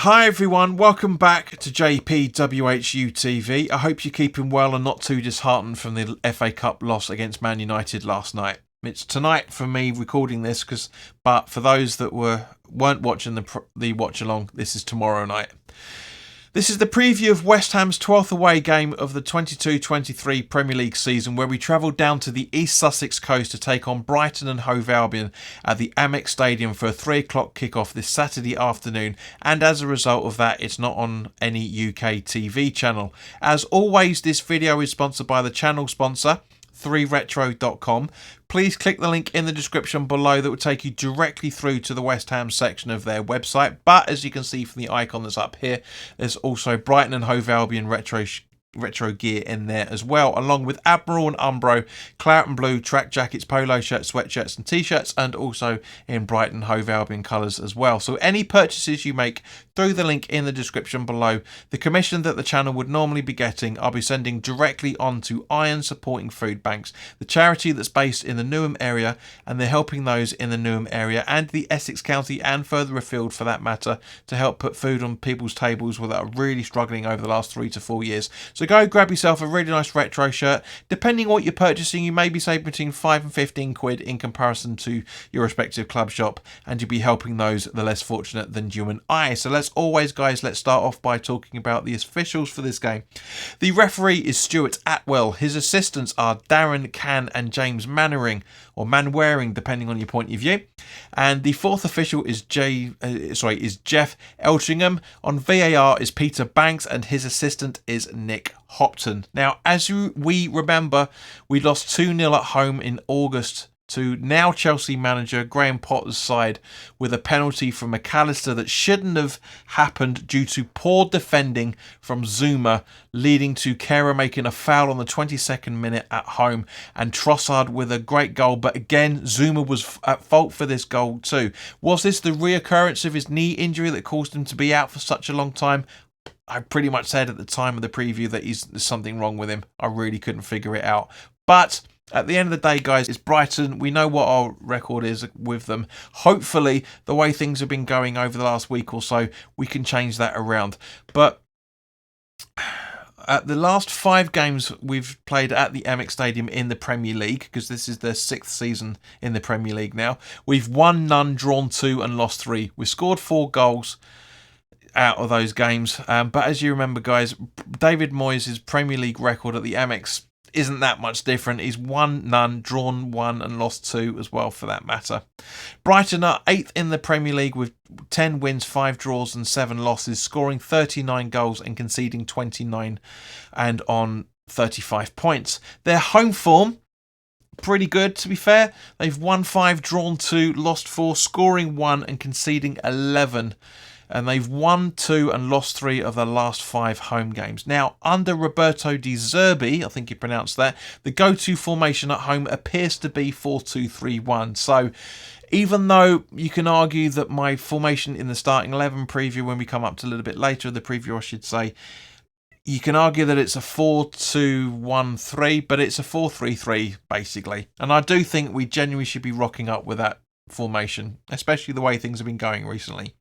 Hi everyone, welcome back to WHU TV. I hope you're keeping well and not too disheartened from the FA Cup loss against Man United last night. It's tonight for me recording this, but for those that weren't watching the watch along, this is tomorrow night. This is the preview of West Ham's 12th away game of the 22-23 Premier League season, where we travelled down to the East Sussex coast to take on Brighton and Hove Albion at the Amex Stadium for a 3 o'clock kickoff this Saturday afternoon, and as a result of that, it's not on any UK TV channel. As always, this video is sponsored by the channel sponsor, 3retro.com. Please click the link in the description below that will take you directly through to the West Ham section of their website. But as you can see from the icon that's up here, there's also Brighton and Hove Albion retro gear in there as well, along with Admiral and Umbro, claret and blue track jackets, polo shirts, sweatshirts and t-shirts, and also in Brighton Hove Albion colours as well. So any purchases you make through the link in the description below, the commission that the channel would normally be getting, I'll be sending directly on to Iron Supporting Food Banks, the charity that's based in the Newham area, and they're helping those in the Newham area and the Essex County and further afield for that matter to help put food on people's tables that are really struggling over the last 3 to 4 years. So go grab yourself a really nice retro shirt. Depending on what you're purchasing, you may be saving between 5 and 15 quid in comparison to your respective club shop, and you'll be helping those the less fortunate than you and I. So let's start off by talking about the officials for this game. The referee is Stuart Atwell. His assistants are Darren Cann and James Mannering, or Manwaring, depending on your point of view. And the fourth official is Jeff Elchingham. On VAR is Peter Banks, and his assistant is Nick Hopton. Now, as we remember, we lost 2-0 at home in August to now Chelsea manager Graham Potter's side with a penalty from McAllister that shouldn't have happened due to poor defending from Zuma, leading to Kehrer making a foul on the 22nd minute at home and Trossard with a great goal. But again, Zuma was at fault for this goal too. Was this the reoccurrence of his knee injury that caused him to be out for such a long time? I pretty much said at the time of the preview that there's something wrong with him. I really couldn't figure it out. But at the end of the day, guys, it's Brighton. We know what our record is with them. Hopefully, the way things have been going over the last week or so, we can change that around. But at the last 5 games we've played at the Amex Stadium in the Premier League, because this is their 6th season in the Premier League now, we've won none, drawn 2 and lost 3. We've scored 4 goals out of those games. But as you remember, guys, David Moyes' Premier League record at the Amex isn't that much different. He's won none, drawn 1 and lost 2 as well for that matter. Brighton are 8th in the Premier League with 10 wins, 5 draws and 7 losses, scoring 39 goals and conceding 29 and on 35 points. Their home form, pretty good to be fair. They've won 5, drawn 2, lost 4, scoring 1 and conceding 11. And they've won 2 and lost 3 of their last 5 home games. Now, under Roberto De Zerbi, I think you pronounced that, the go-to formation at home appears to be 4-2-3-1. So, even though you can argue that my formation in the starting 11 preview, when we come up to a little bit later in the preview, I should say, you can argue that it's a 4-2-1-3, but it's a 4-3-3, basically. And I do think we genuinely should be rocking up with that formation, especially the way things have been going recently.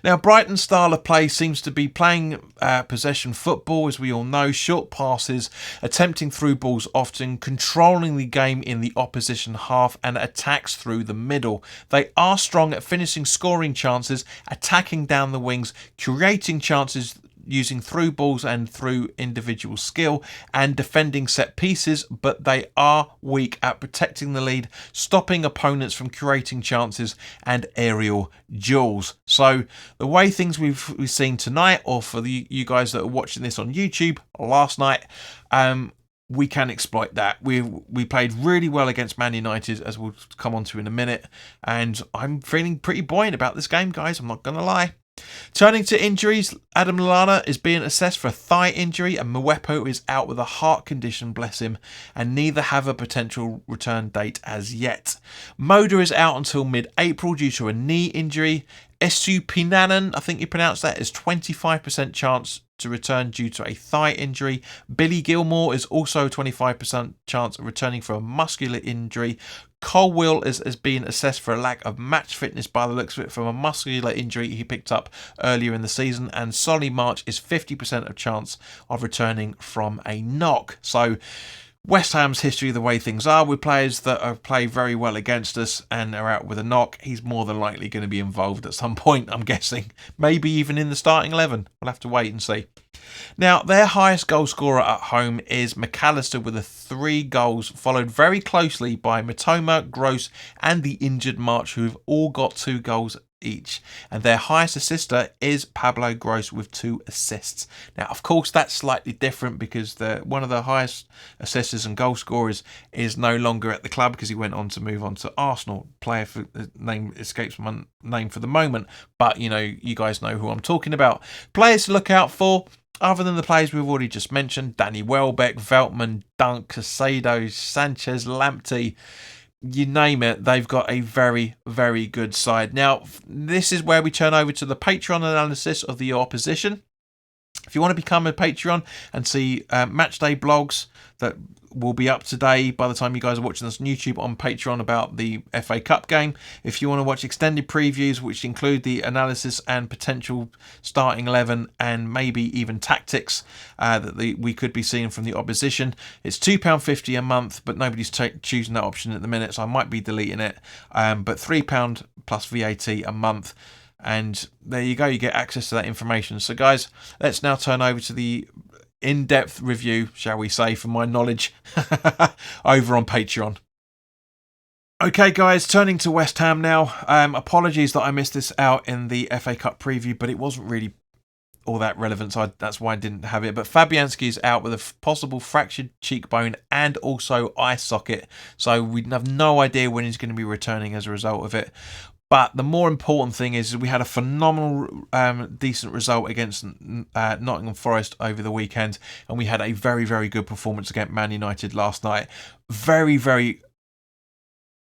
Now, Brighton's style of play seems to be playing possession football, as we all know, short passes, attempting through balls often, controlling the game in the opposition half and attacks through the middle. They are strong at finishing scoring chances, attacking down the wings, creating chances using through balls and through individual skill, and defending set pieces, but they are weak at protecting the lead, stopping opponents from creating chances and aerial duels. So the way things we've seen tonight, or for you guys that are watching this on YouTube last night, we can exploit that. We played really well against Man United, as we'll come on to in a minute, and I'm feeling pretty buoyant about this game, guys. I'm not going to lie. Turning to injuries, Adam Lallana is being assessed for a thigh injury and Mwepu is out with a heart condition, bless him, and neither have a potential return date as yet. Moda is out until mid-April due to a knee injury. Estupinanan, I think you pronounce that, is 25% chance to return due to a thigh injury. Billy Gilmore is also a 25% chance of returning for a muscular injury. Colwill is being assessed for a lack of match fitness by the looks of it from a muscular injury he picked up earlier in the season. And Solly March is 50% of chance of returning from a knock. So West Ham's history, the way things are with players that have played very well against us and are out with a knock, he's more than likely going to be involved at some point, I'm guessing. Maybe even in the starting 11. We'll have to wait and see. Now, their highest goal scorer at home is McAllister with 3 goals, followed very closely by Matoma, Gross and the injured March, who've all got 2 goals each. And their highest assister is Pablo Gross with 2 assists. Now, of course, that's slightly different because one of the highest assisters and goal scorers is no longer at the club because he went on to move on to Arsenal. Player for the name escapes my name for the moment, but you guys know who I'm talking about. Players to look out for, other than the players we've already just mentioned: Danny Welbeck, Veltman, Dunk, Casado, Sanchez, Lamptey. You name it, they've got a very, very good side. Now, this is where we turn over to the Patreon analysis of the opposition. If you want to become a Patreon and see match day blogs that will be up today by the time you guys are watching this on YouTube on Patreon about the FA Cup game. If you want to watch extended previews, which include the analysis and potential starting 11 and maybe even tactics that we could be seeing from the opposition, it's £2.50 a month, but nobody's choosing that option at the minute, so I might be deleting it. But £3 plus VAT a month. And there you go, you get access to that information. So guys, let's now turn over to the in-depth review, shall we say, for my knowledge, over on Patreon. Okay guys, turning to West Ham now. Apologies that I missed this out in the FA Cup preview, but it wasn't really all that relevant, so that's why I didn't have it. But Fabianski is out with a possible fractured cheekbone and also eye socket, so we have no idea when he's going to be returning as a result of it. But the more important thing is we had a phenomenal, decent result against Nottingham Forest over the weekend, and we had a very, very good performance against Man United last night. Very, very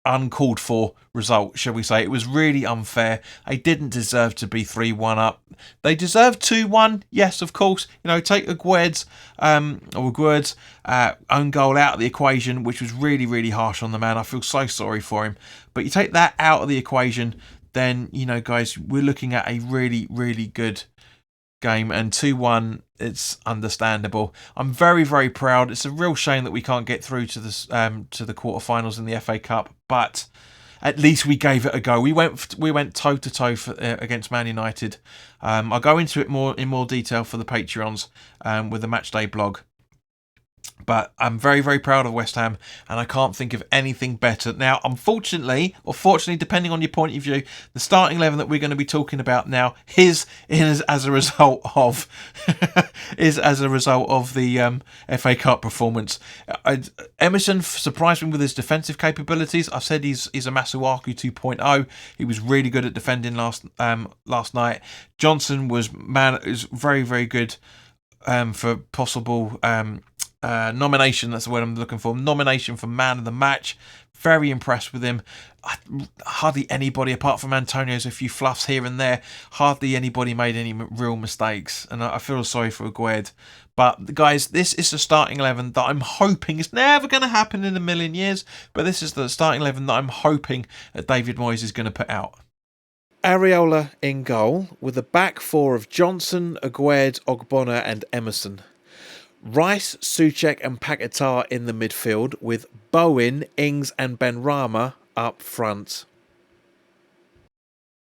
uncalled for result, shall we say. It was really unfair. They didn't deserve to be 3-1 up. They deserved 2-1, yes, of course. Take Aguerd's own goal out of the equation, which was really, really harsh on the man. I feel so sorry for him. But you take that out of the equation, then, guys, we're looking at a really, really good game, and 2-1, it's understandable. I'm very, very proud. It's a real shame that we can't get through to this to the quarterfinals in the FA Cup, but at least we gave it a go. We went toe to toe against Man United. I'll go into it in more detail for the Patreons with the Matchday blog. But I'm very, very proud of West Ham, and I can't think of anything better. Now, unfortunately, or fortunately, depending on your point of view, the starting 11 that we're going to be talking about now is as a result of the FA Cup performance. Emerson surprised me with his defensive capabilities. I said he's a Masuaku 2.0. He was really good at defending last night. Johnson was very, very good for possible nomination, that's the word I'm looking for. Nomination for man of the match. Very impressed with him. Hardly anybody, apart from Antonio's a few fluffs here and there, hardly anybody made any real mistakes. And I feel sorry for Aguerd. But guys, this is the starting 11 that I'm hoping is never going to happen in a million years. But this is the starting 11 that I'm hoping that David Moyes is going to put out. Areola in goal with a back four of Johnson, Aguerd, Ogbonna and Emerson. Rice, Souček and Paquetá in the midfield with Bowen, Ings and Benrahma up front.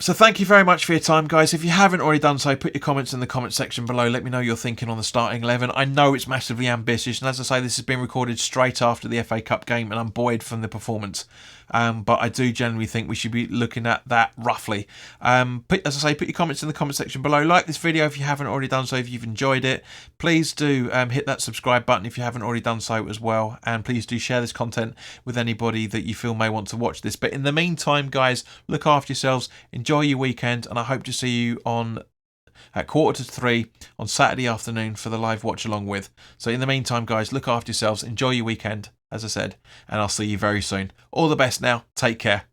So thank you very much for your time, guys. If you haven't already done so, put your comments in the comment section below. Let me know your thinking on the starting 11. I know it's massively ambitious, and as I say, this has been recorded straight after the FA Cup game, and I'm buoyed from the performance. But I do generally think we should be looking at that roughly. Put your comments in the comment section below. Like this video if you haven't already done so, if you've enjoyed it. Please do hit that subscribe button if you haven't already done so as well. And please do share this content with anybody that you feel may want to watch this. But in the meantime, guys, look after yourselves. Enjoy your weekend. And I hope to see you at 2:45 on Saturday afternoon for the live watch along with. So in the meantime, guys, look after yourselves. Enjoy your weekend, as I said. And I'll see you very soon. All the best now. Take care.